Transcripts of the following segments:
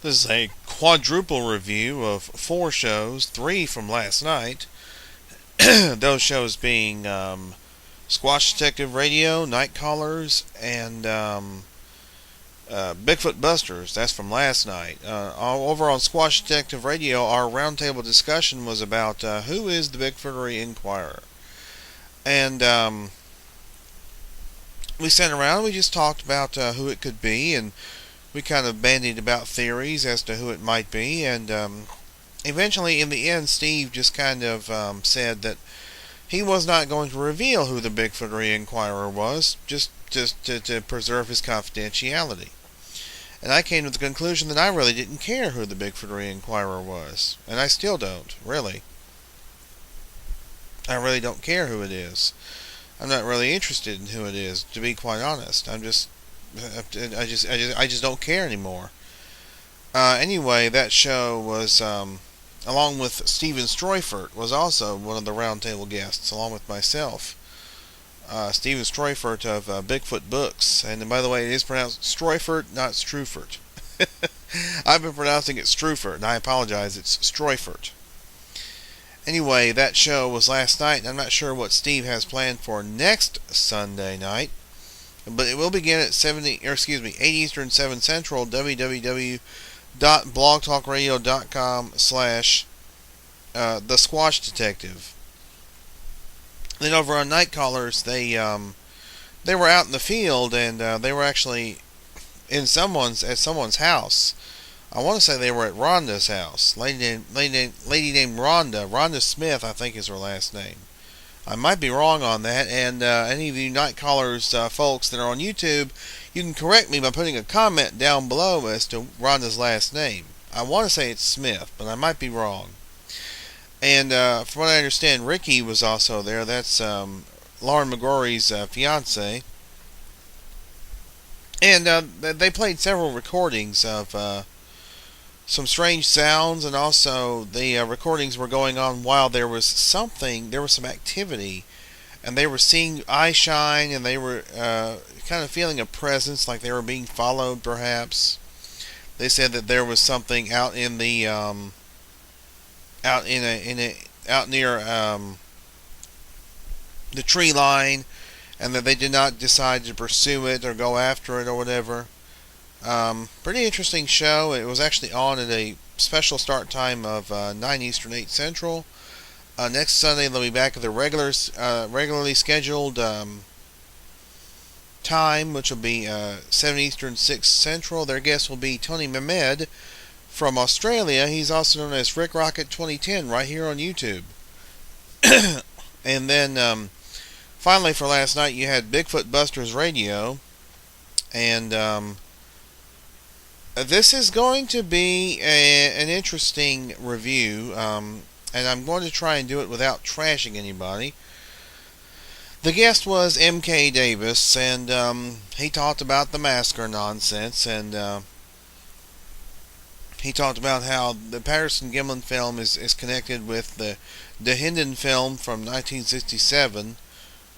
This is a quadruple review of 4 shows, 3 from last night. Those shows being Squatch Detective Radio, Night Callers, and Bigfoot Busters. That's from last night. Over on Squatch Detective Radio, our roundtable discussion was about who is the Bigfootery Inquirer. And we sat around, we just talked about who it could be, and we kind of bandied about theories as to who it might be, and eventually, in the end, Steve just kind of said that he was not going to reveal who the Bigfootery Inquirer was, just to preserve his confidentiality. And I came to the conclusion that I really didn't care who the Bigfootery Inquirer was, and I still don't, really. I really don't care who it is. I'm not really interested in who it is, to be quite honest. I just don't care anymore. Anyway, that show was, along with Steven Stroifert, was also one of the roundtable guests, along with myself. Steven Stroifert of Bigfoot Books, and by the way, it is pronounced Stroifert, not Strufert. I've been pronouncing it Strufert, and I apologize, it's Stroifert. Anyway, that show was last night, and I'm not sure what Steve has planned for next Sunday night. But it will begin at 8 Eastern, 7 Central, www.blogtalkradio.com/The Squatch Detective. Then over on Night Callers, they were out in the field, and they were actually at someone's house. I want to say they were at Rhonda's house. Lady named Rhonda Smith, I think is her last name. I might be wrong on that, and any of you Night Callers folks that are on YouTube, you can correct me by putting a comment down below as to Rhonda's last name. I want to say it's Smith, but I might be wrong. And from what I understand, Ricky was also there. That's Lauren McGrory's fiance. And they played several recordings of some strange sounds, and also the recordings were going on while there was some activity, and they were seeing eye shine, and they were kind of feeling a presence, like they were being followed, perhaps. They said that there was something out in the out near the tree line, and that they did not decide to pursue it or go after it or whatever. Pretty interesting show. It was actually on at a special start time of 9 Eastern, 8 Central. Next Sunday they'll be back at the regularly scheduled time, which will be 7 Eastern, 6 Central. Their guest will be Tony Mehmed from Australia. He's also known as Rick Rocket 2010 right here on YouTube. And then finally for last night you had Bigfoot Busters Radio, and this is going to be an interesting review, and I'm going to try and do it without trashing anybody. The guest was M.K. Davis, and he talked about the massacre nonsense, and he talked about how the Patterson-Gimlin film is connected with the Hinden film from 1967,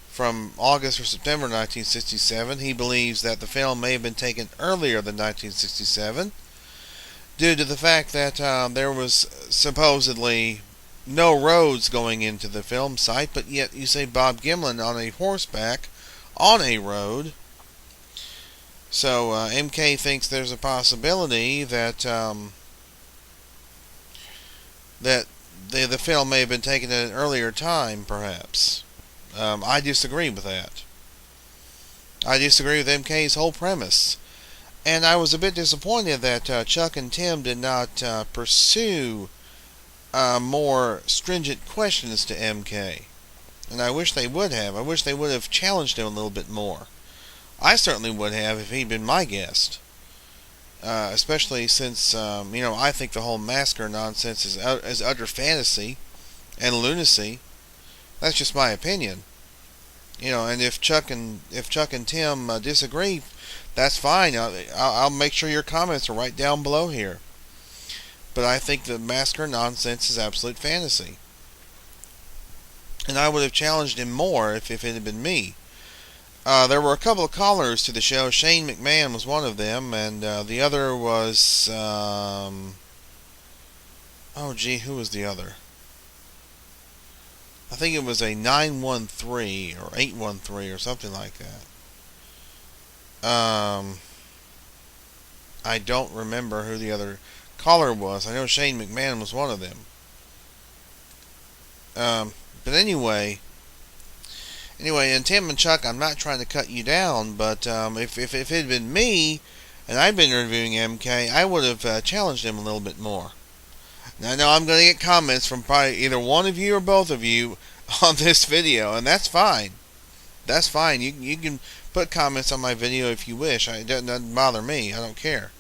from August or September 1967. He believes that the film may have been taken earlier than 1967, due to the fact that there was supposedly no roads going into the film site, but yet you say Bob Gimlin on a horseback on a road. So MK thinks there's a possibility that that the film may have been taken at an earlier time, perhaps. I disagree with that. I disagree with MK's whole premise. And I was a bit disappointed that Chuck and Tim did not pursue more stringent questions to MK. And I wish they would have. I wish they would have challenged him a little bit more. I certainly would have if he'd been my guest. Especially since, I think the whole massacre nonsense is utter fantasy and lunacy. That's just my opinion. And if Chuck and Tim disagree, that's fine. I'll make sure your comments are right down below here. But I think the massacre nonsense is absolute fantasy. And I would have challenged him more if it had been me. There were a couple of callers to the show. Shane McMahon was one of them, and the other was, oh gee, who was the other? I think it was a 913 or 813 or something like that. I don't remember who the other caller was. I know Shane McMahon was one of them. But anyway, and Tim and Chuck, I'm not trying to cut you down, but if it had been me and I'd been interviewing MK, I would have challenged him a little bit more. Now I know I'm going to get comments from probably either one of you or both of you on this video, and that's fine. That's fine. You can put comments on my video if you wish. It doesn't bother me. I don't care.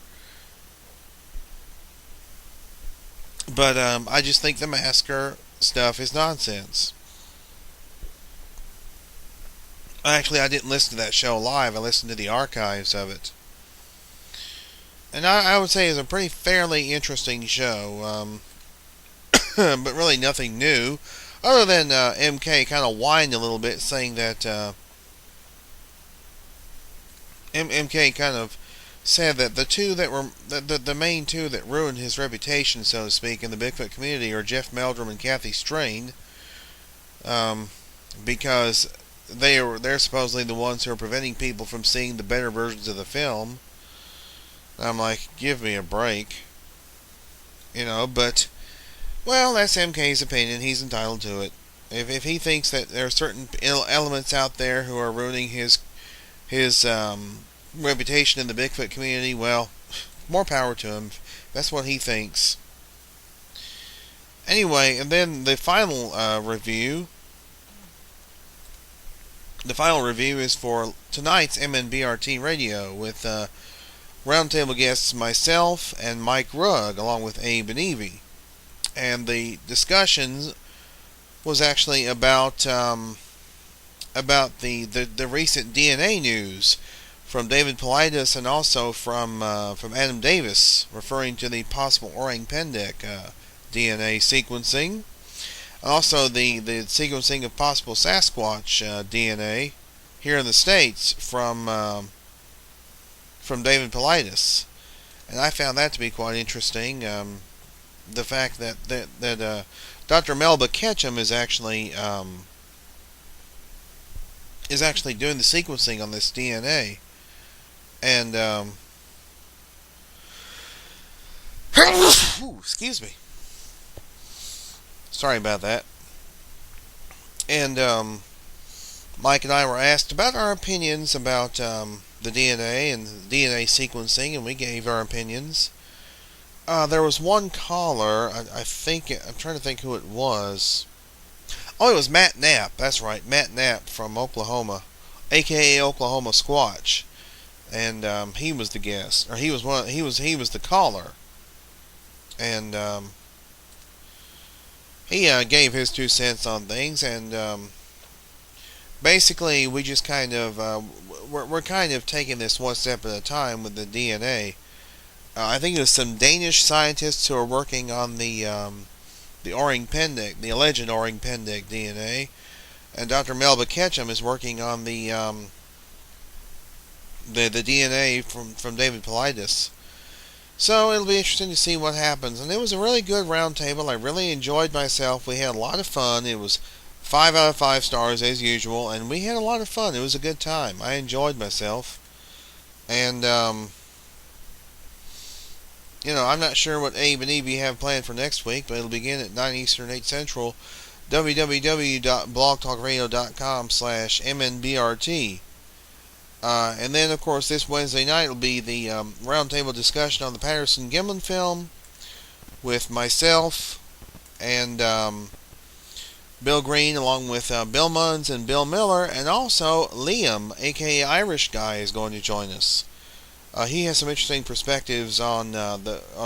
But I just think the masker stuff is nonsense. Actually, I didn't listen to that show live. I listened to the archives of it. And I would say it's a pretty fairly interesting show. But really nothing new. Other than MK kind of whined a little bit, saying that MK kind of said that the two that were the main two that ruined his reputation, so to speak, in the Bigfoot community are Jeff Meldrum and Kathy Strain, because they're supposedly the ones who are preventing people from seeing the better versions of the film. And I'm like, give me a break, but. Well, that's MK's opinion. He's entitled to it. If he thinks that there are certain elements out there who are ruining his reputation in the Bigfoot community, well, more power to him. That's what he thinks. Anyway, and then the final review. The final review is for tonight's MNBRT radio with roundtable guests myself and Mike Rugg, along with Abe and Evie. And the discussion was actually about the recent DNA news from David Paulides and also from Adam Davis, referring to the possible Orang Pendek DNA sequencing. Also, the sequencing of possible Sasquatch DNA here in the States from David Paulides, and I found that to be quite interesting. The fact that Dr. Melba Ketchum is actually doing the sequencing on this DNA, and ooh, excuse me, sorry about that. And Mike and I were asked about our opinions about the DNA and DNA sequencing, and we gave our opinions. There was one caller, I think, I'm trying to think who it was. Oh, it was Matt Knapp, that's right, Matt Knapp from Oklahoma, aka Oklahoma Squatch. And he was the guest, or he was the caller. And he gave his 2 cents on things, and basically we just kind of, we're kind of taking this one step at a time with the DNA. I think there's some Danish scientists who are working on the Orang Pendek, the alleged Orang Pendek DNA, and Dr. Melba Ketchum is working on the DNA from David Paulides. So it'll be interesting to see what happens. And it was a really good roundtable. I really enjoyed myself. We had a lot of fun. It was 5 out of 5 stars as usual, and we had a lot of fun. It was a good time. I enjoyed myself, and I'm not sure what Abe and Evie have planned for next week, but it'll begin at 9 Eastern, 8 Central, www.blogtalkradio.com/MNBRT. And then, of course, this Wednesday night will be the roundtable discussion on the Patterson-Gimlin film with myself and Bill Green, along with Bill Munns and Bill Miller, and also Liam, aka Irish Guy, is going to join us. He has some interesting perspectives on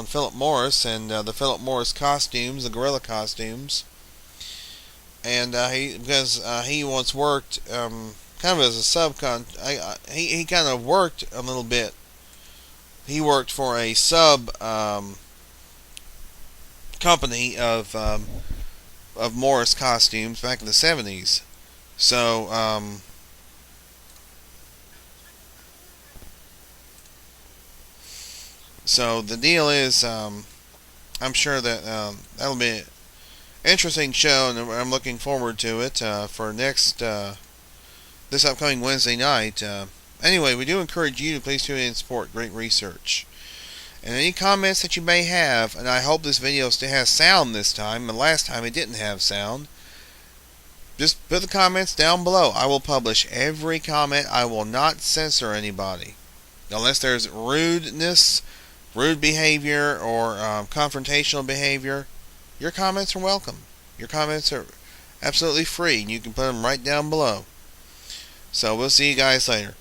Philip Morris and the Philip Morris costumes, the gorilla costumes, and he once worked kind of as a he kind of worked a little bit. He worked for a sub company of Morris costumes back in the 70s. So So the deal is, I'm sure that that'll be an interesting show, and I'm looking forward to it for this upcoming Wednesday night. Anyway, we do encourage you to please tune in and support great research. And any comments that you may have, and I hope this video still has sound this time, and last time it didn't have sound, just put the comments down below. I will publish every comment. I will not censor anybody. Unless there's rudeness, rude behavior, or confrontational behavior, your comments are welcome. Your comments are absolutely free, and you can put them right down below. So we'll see you guys later.